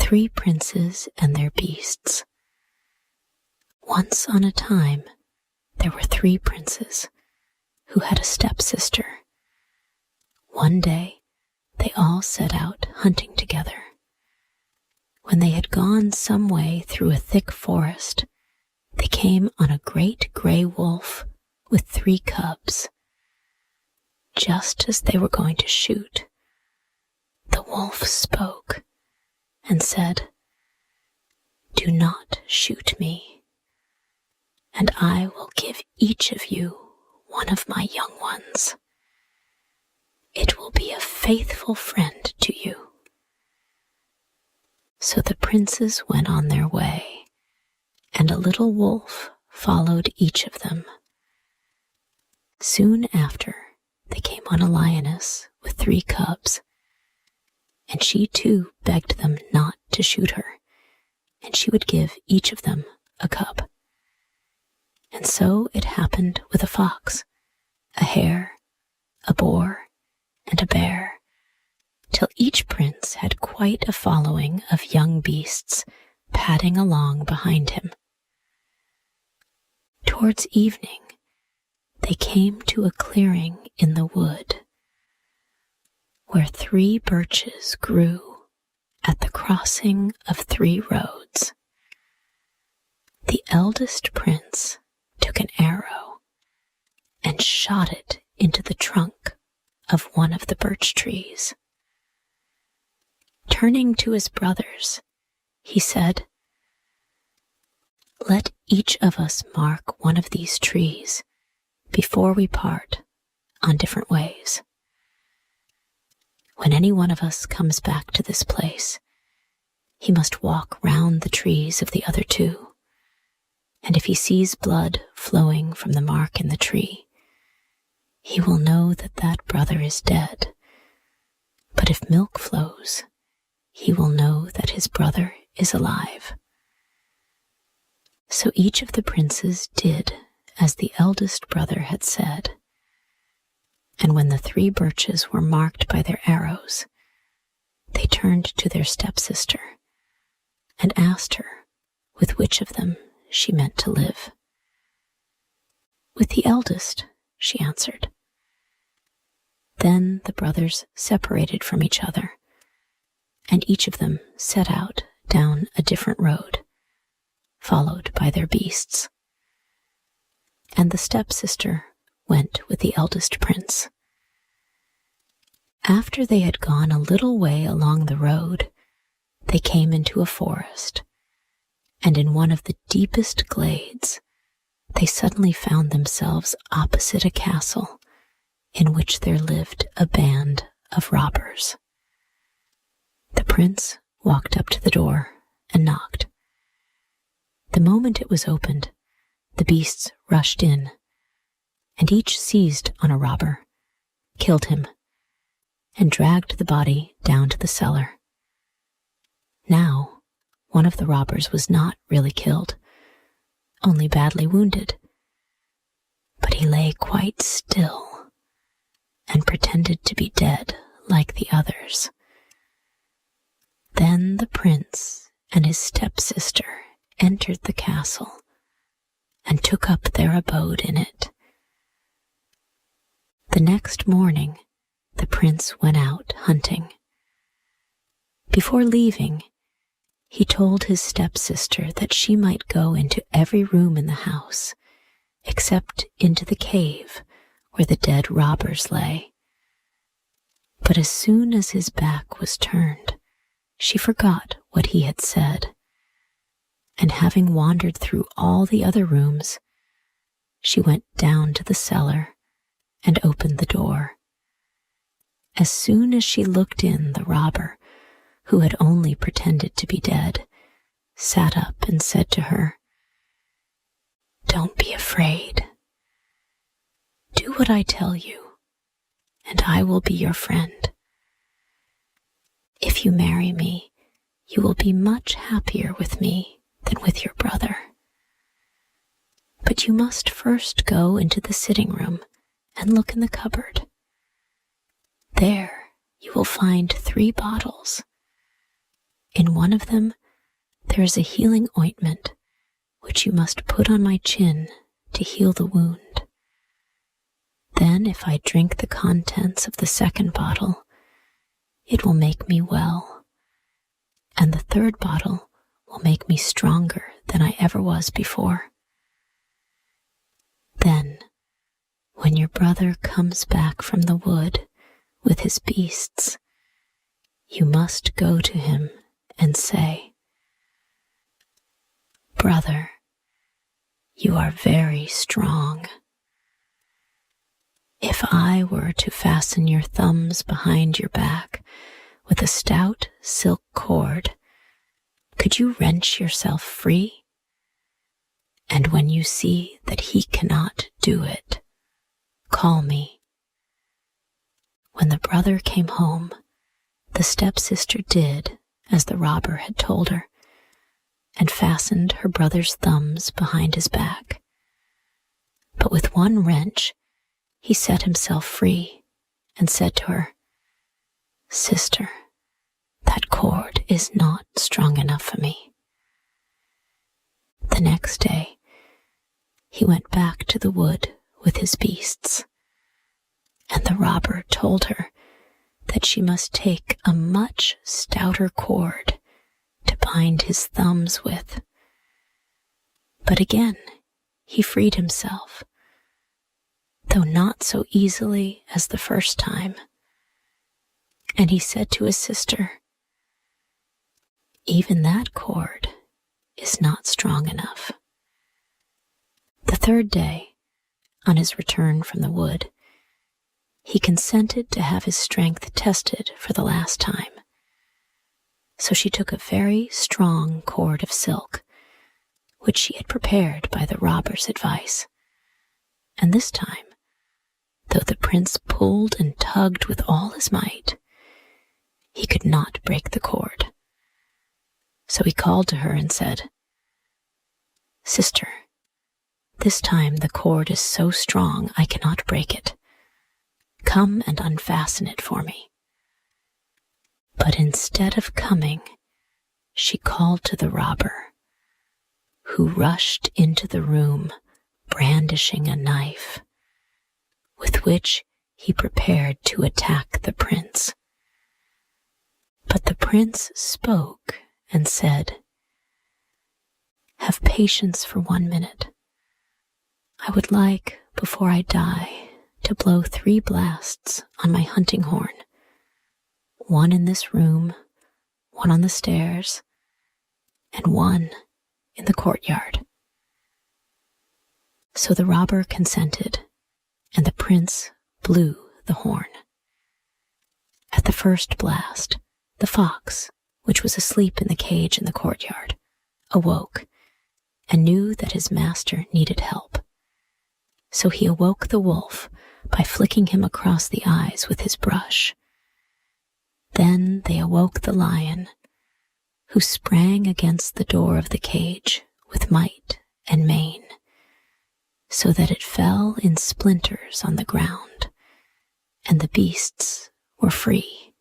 3 princes and their beasts. Once on a time, there were 3 princes who had a stepsister. One day, they all set out hunting together. When they had gone some way through a thick forest, they came on a great gray wolf with 3 cubs. Just as they were going to shoot, the wolf spoke and said, "Do not shoot me, and I will give each of you one of my young ones. It will be a faithful friend to you." So the princes went on their way, and a little wolf followed each of them. Soon after, they came on a lioness with 3 cubs, and she too begged them not to shoot her, and she would give each of them a cub. And so it happened with a fox, a hare, a boar, and a bear, till each prince had quite a following of young beasts padding along behind him. Towards evening, they came to a clearing in the wood, where 3 birches grew at the crossing of 3 roads. The eldest prince took an arrow and shot it into the trunk of one of the birch trees. Turning to his brothers, he said, "Let each of us mark one of these trees before we part on different ways. When any one of us comes back to this place, he must walk round the trees of the other 2, and if he sees blood flowing from the mark in the tree, he will know that that brother is dead. But if milk flows, he will know that his brother is alive." So each of the princes did as the eldest brother had said, and when the 3 birches were marked by their arrows, they turned to their stepsister and asked her with which of them she meant to live. "With the eldest," she answered. Then the brothers separated from each other, and each of them set out down a different road, followed by their beasts. And the stepsister went with the eldest prince. After they had gone a little way along the road, they came into a forest, and in one of the deepest glades, they suddenly found themselves opposite a castle in which there lived a band of robbers. The prince walked up to the door and knocked. The moment it was opened, the beasts rushed in, and each seized on a robber, killed him, and dragged the body down to the cellar. Now, one of the robbers was not really killed, only badly wounded, but he lay quite still and pretended to be dead like the others. Then the prince and his stepsister entered the castle and took up their abode in it. The next morning, the prince went out hunting. Before leaving, he told his stepsister that she might go into every room in the house, except into the cave where the dead robbers lay. But as soon as his back was turned, she forgot what he had said, and having wandered through all the other rooms, she went down to the cellar and opened the door. As soon as she looked in, the robber, who had only pretended to be dead, sat up and said to her, "Don't be afraid. Do what I tell you, and I will be your friend. If you marry me, you will be much happier with me than with your brother. But you must first go into the sitting room and look in the cupboard. There you will find 3 bottles. In one of them, there is a healing ointment, which you must put on my chin to heal the wound. Then, if I drink the contents of the second bottle, it will make me well, and the third bottle will make me stronger than I ever was before. Then, when your brother comes back from the wood with his beasts, you must go to him and say, "Brother, you are very strong. If I were to fasten your thumbs behind your back with a stout silk cord, could you wrench yourself free? And when you see that he cannot do it, call me." When the brother came home, the stepsister did as the robber had told her, and fastened her brother's thumbs behind his back. But with one wrench, he set himself free and said to her, "Sister, that cord is not strong enough for me." The next day, he went back to the wood with his beasts, and the robber told her that she must take a much stouter cord to bind his thumbs with. But again, he freed himself, though not so easily as the first time. And he said to his sister, "Even that cord is not strong enough." The third day, on his return from the wood, he consented to have his strength tested for the last time. So she took a very strong cord of silk, which she had prepared by the robber's advice. And this time, though the prince pulled and tugged with all his might, he could not break the cord. So he called to her and said, "Sister, this time the cord is so strong I cannot break it. Come and unfasten it for me." But instead of coming, she called to the robber, who rushed into the room brandishing a knife, with which he prepared to attack the prince. But the prince spoke and said, "Have patience for 1 minute. I would like, before I die, to blow 3 blasts on my hunting horn, 1 in this room, 1 on the stairs, and 1 in the courtyard." So the robber consented, and the prince blew the horn. At the first blast, the fox, which was asleep in the cage in the courtyard, awoke and knew that his master needed help. So he awoke the wolf by flicking him across the eyes with his brush. Then they awoke the lion, who sprang against the door of the cage with might and main, so that it fell in splinters on the ground, and the beasts were free.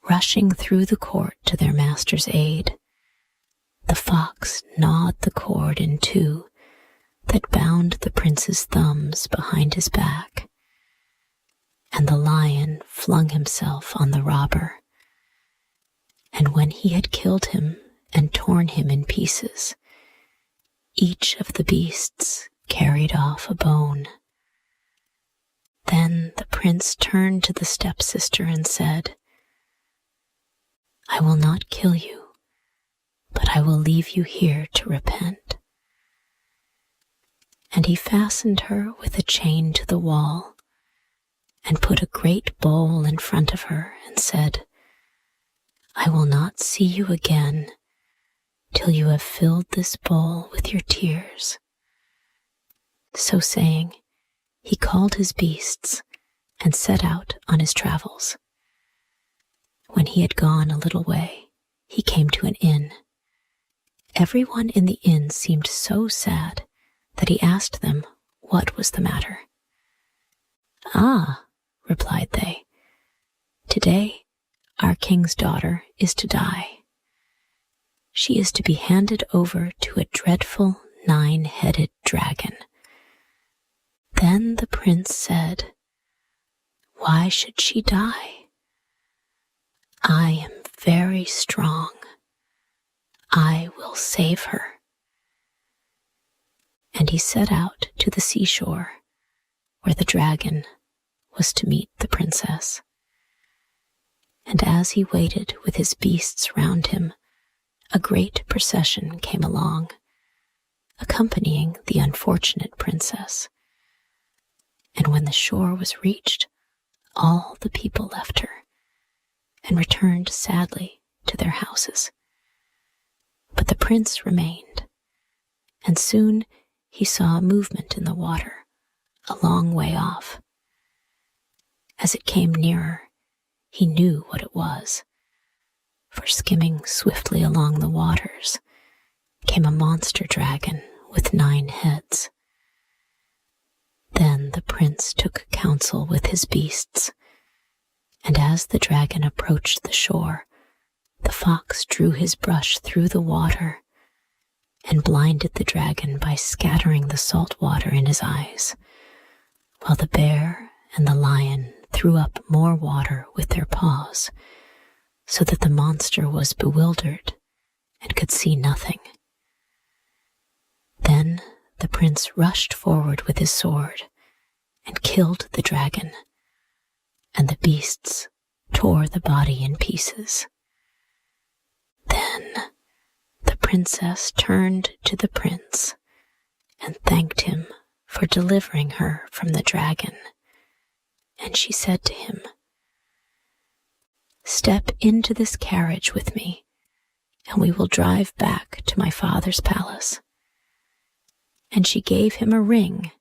Rushing through the court to their master's aid, the fox gnawed the cord in 2 that bound the prince's thumbs behind his back, and the lion flung himself on the robber. And when he had killed him and torn him in pieces, each of the beasts carried off a bone. Then the prince turned to the stepsister and said, "I will not kill you, but I will leave you here to repent." And he fastened her with a chain to the wall, and put a great bowl in front of her, and said, "I will not see you again till you have filled this bowl with your tears." So saying, he called his beasts and set out on his travels. When he had gone a little way, he came to an inn. Everyone in the inn seemed so sad that he asked them what was the matter. "Ah," replied they, "today our king's daughter is to die. She is to be handed over to a dreadful 9-headed dragon." Then the prince said, "Why should she die? I am very strong. I will save her." And he set out to the seashore, where the dragon was to meet the princess. And as he waited with his beasts round him, a great procession came along, accompanying the unfortunate princess. And when the shore was reached, all the people left her and returned sadly to their houses. But the prince remained, and soon he saw a movement in the water a long way off. As it came nearer, he knew what it was, for skimming swiftly along the waters came a monster dragon with 9 heads. Then the prince took counsel with his beasts, and as the dragon approached the shore, the fox drew his brush through the water and blinded the dragon by scattering the salt water in his eyes, while the bear and the lion threw up more water with their paws, so that the monster was bewildered and could see nothing. Then the prince rushed forward with his sword and killed the dragon, and the beasts tore the body in pieces. Then the princess turned to the prince and thanked him for delivering her from the dragon, and she said to him, "Step into this carriage with me, and we will drive back to my father's palace." And she gave him a ring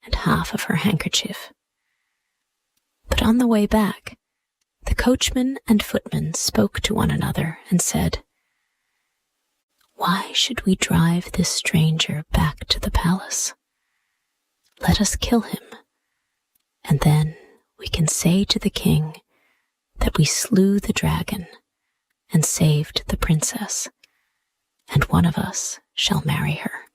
and half of her handkerchief. But on the way back, the coachman and footman spoke to one another and said, "Why should we drive this stranger back to the palace? Let us kill him, and then we can say to the king that we slew the dragon and saved the princess, and one of us shall marry her."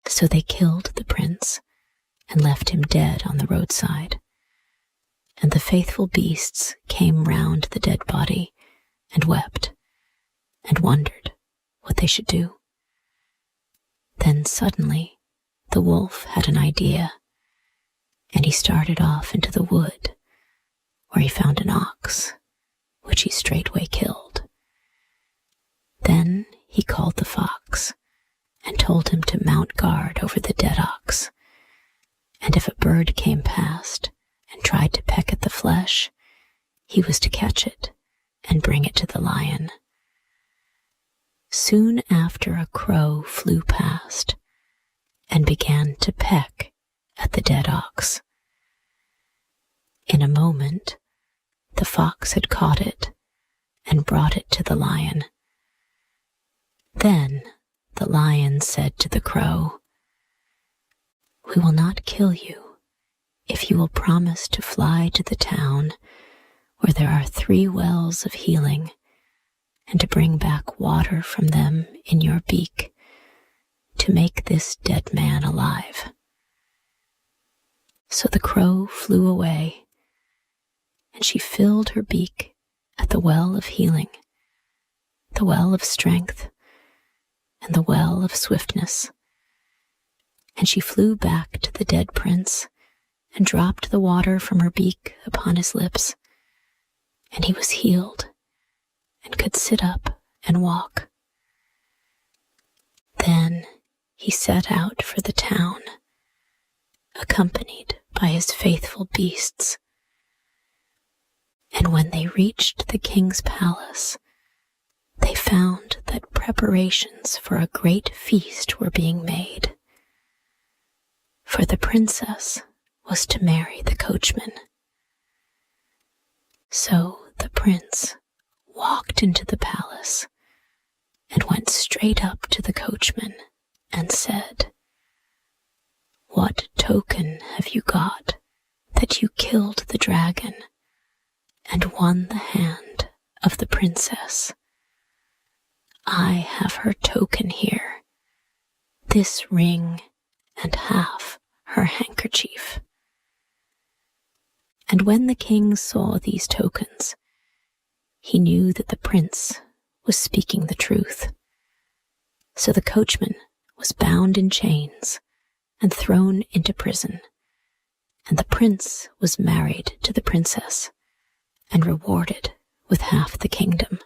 So they killed the prince and left him dead on the roadside. And the faithful beasts came round the dead body and wept and wondered what they should do. Then suddenly the wolf had an idea, and he started off into the wood, where he found an ox, which he straightway killed. Then he called the fox and told him to mount guard over the dead ox, and if a bird came past and tried to peck at the flesh, he was to catch it and bring it to the lion. Soon after, a crow flew past and began to peck at the dead ox. In a moment, the fox had caught it and brought it to the lion. Then the lion said to the crow, "We will not kill you if you will promise to fly to the town where there are 3 wells of healing, and to bring back water from them in your beak to make this dead man alive." So the crow flew away, and she filled her beak at the well of healing, the well of strength, and the well of swiftness. And she flew back to the dead prince and dropped the water from her beak upon his lips, and he was healed and could sit up and walk. Then he set out for the town, accompanied by his faithful beasts. And when they reached the king's palace, they found that preparations for a great feast were being made, for the princess was to marry the coachman. So the prince walked into the palace and went straight up to the coachman and said, "What token have you got that you killed the dragon and won the hand of the princess. I have her token here, this ring and half her handkerchief. And when the king saw these tokens, he knew that the prince was speaking the truth. So the coachman was bound in chains and thrown into prison, and the prince was married to the princess and rewarded with half the kingdom.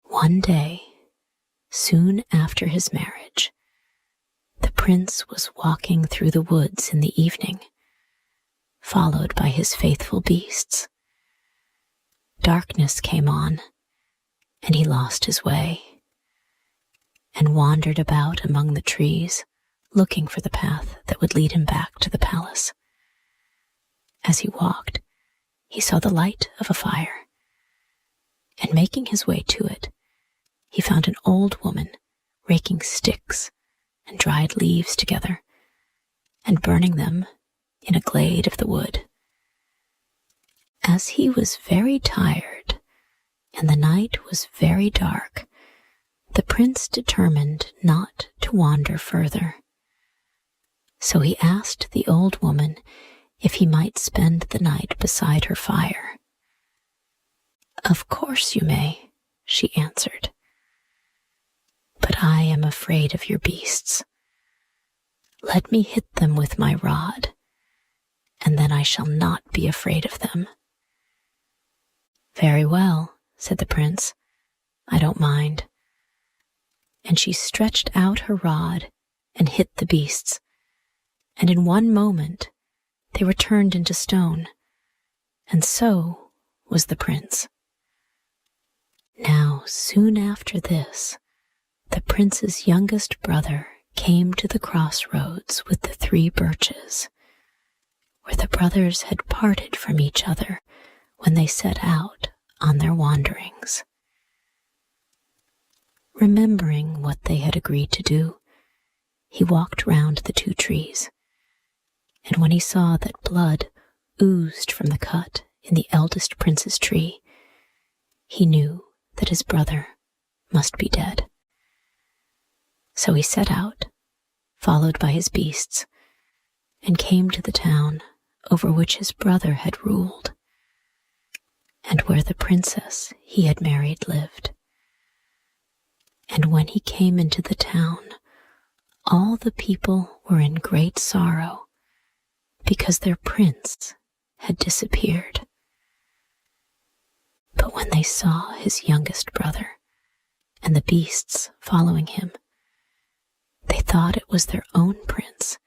One day, soon after his marriage, the prince was walking through the woods in the evening, followed by his faithful beasts. Darkness came on, and he lost his way, and wandered about among the trees, looking for the path that would lead him back to the palace. As he walked, he saw the light of a fire, and making his way to it, he found an old woman raking sticks and dried leaves together, and burning them in a glade of the wood. As he was very tired, and the night was very dark, the prince determined not to wander further. So he asked the old woman if he might spend the night beside her fire. "Of course you may," she answered. "But I am afraid of your beasts. Let me hit them with my rod, and then I shall not be afraid of them." "Very well," said the prince. "I don't mind." And she stretched out her rod and hit the beasts, and in one moment they were turned into stone, and so was the prince. Now, soon after this, the prince's youngest brother came to the crossroads with the 3 birches, where the brothers had parted from each other when they set out on their wanderings. Remembering what they had agreed to do, he walked round the 2 trees, and when he saw that blood oozed from the cut in the eldest prince's tree, he knew that his brother must be dead. So he set out, followed by his beasts, and came to the town over which his brother had ruled, and where the princess he had married lived. And when he came into the town, all the people were in great sorrow, because their prince had disappeared. But when they saw his youngest brother and the beasts following him, they thought it was their own prince,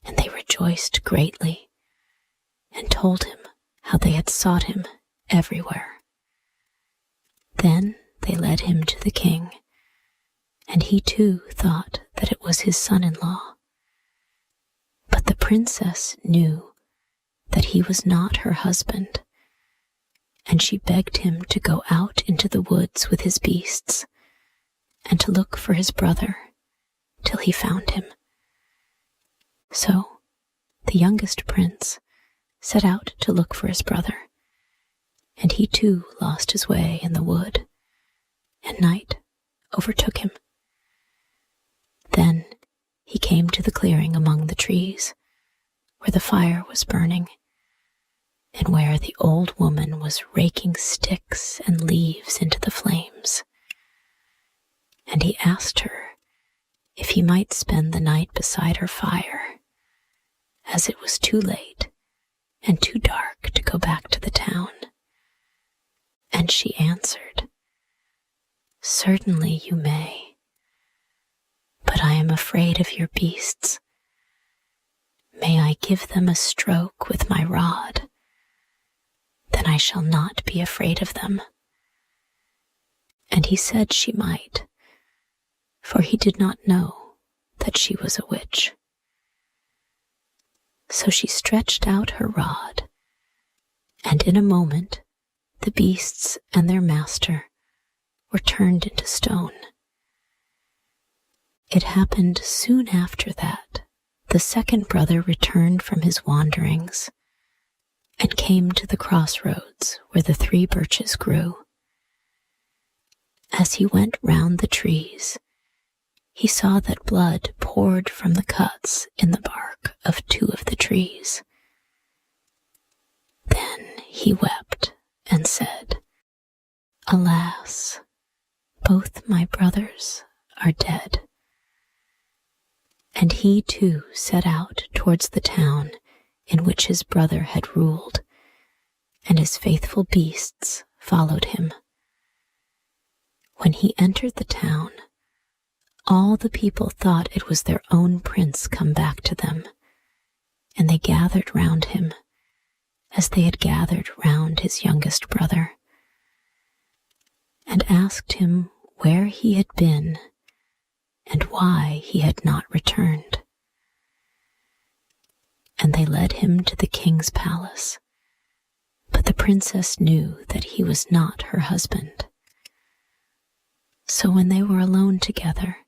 and they rejoiced greatly, and told him how they had sought him everywhere. Then they led him to the king, and he too thought that it was his son-in-law. But the princess knew that he was not her husband, and she begged him to go out into the woods with his beasts, and to look for his brother till he found him. So the youngest prince set out to look for his brother, and he too lost his way in the wood, and night overtook him. Then he came to the clearing among the trees, where the fire was burning, and where the old woman was raking sticks and leaves into the flames. And he asked her if he might spend the night beside her fire, as it was too late and too dark to go back to the town. And she answered, "Certainly you may, but I am afraid of your beasts. May I give them a stroke with my rod? Then I shall not be afraid of them." And he said she might, for he did not know that she was a witch. So she stretched out her rod, and in a moment the beasts and their master were turned into stone. It happened soon after that the second brother returned from his wanderings, and came to the crossroads where the 3 birches grew. As he went round the trees, he saw that blood poured from the cuts in the bark of 2 of the trees. Then he wept and said, "Alas, both my brothers are dead." And he too set out towards the town in which his brother had ruled, and his faithful beasts followed him. When he entered the town, all the people thought it was their own prince come back to them, and they gathered round him, as they had gathered round his youngest brother, and asked him where he had been and why he had not returned. And they led him to the king's palace, but the princess knew that he was not her husband. So when they were alone together,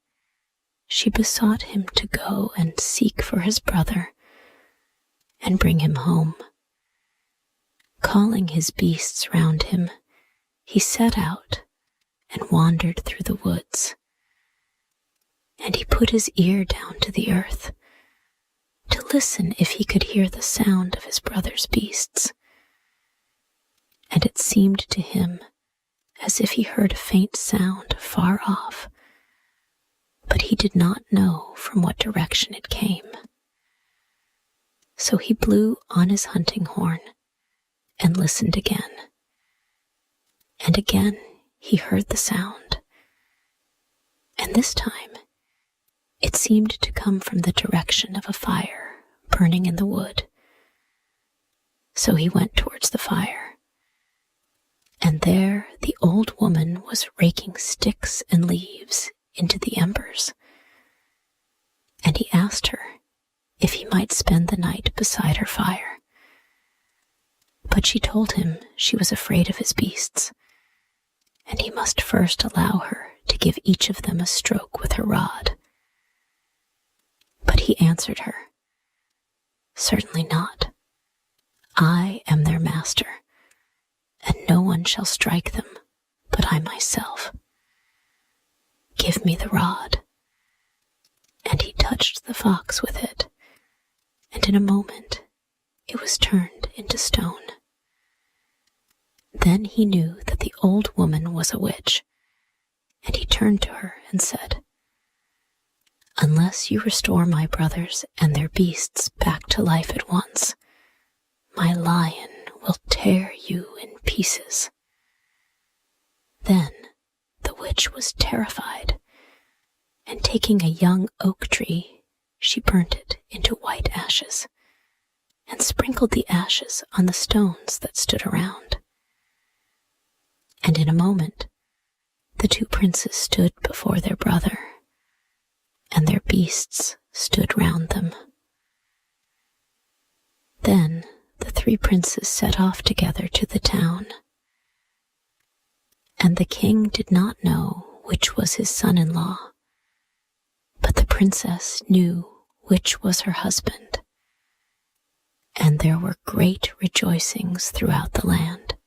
she besought him to go and seek for his brother and bring him home. Calling his beasts round him, he set out and wandered through the woods. And he put his ear down to the earth to listen if he could hear the sound of his brother's beasts. And it seemed to him as if he heard a faint sound far off, but he did not know from what direction it came. So he blew on his hunting horn and listened again. And again he heard the sound, and this time it seemed to come from the direction of a fire burning in the wood. So he went towards the fire, and there the old woman was raking sticks and leaves into the embers. And he asked her if he might spend the night beside her fire. But she told him she was afraid of his beasts, and he must first allow her to give each of them a stroke with her rod. But he answered her, "Certainly not. I am their master, and no one shall strike them but I myself. Give me the rod." And he touched the fox with it, and in a moment it was turned into stone. Then he knew that the old woman was a witch, and he turned to her and said, "Unless you restore my brothers and their beasts back to life at once, my lion will tear you in pieces." Then the witch was terrified, and taking a young oak tree, she burnt it into white ashes, and sprinkled the ashes on the stones that stood around. And in a moment, the 2 princes stood before their brother, and their beasts stood round them. Then the 3 princes set off together to the town. And the king did not know which was his son-in-law, but the princess knew which was her husband. And there were great rejoicings throughout the land.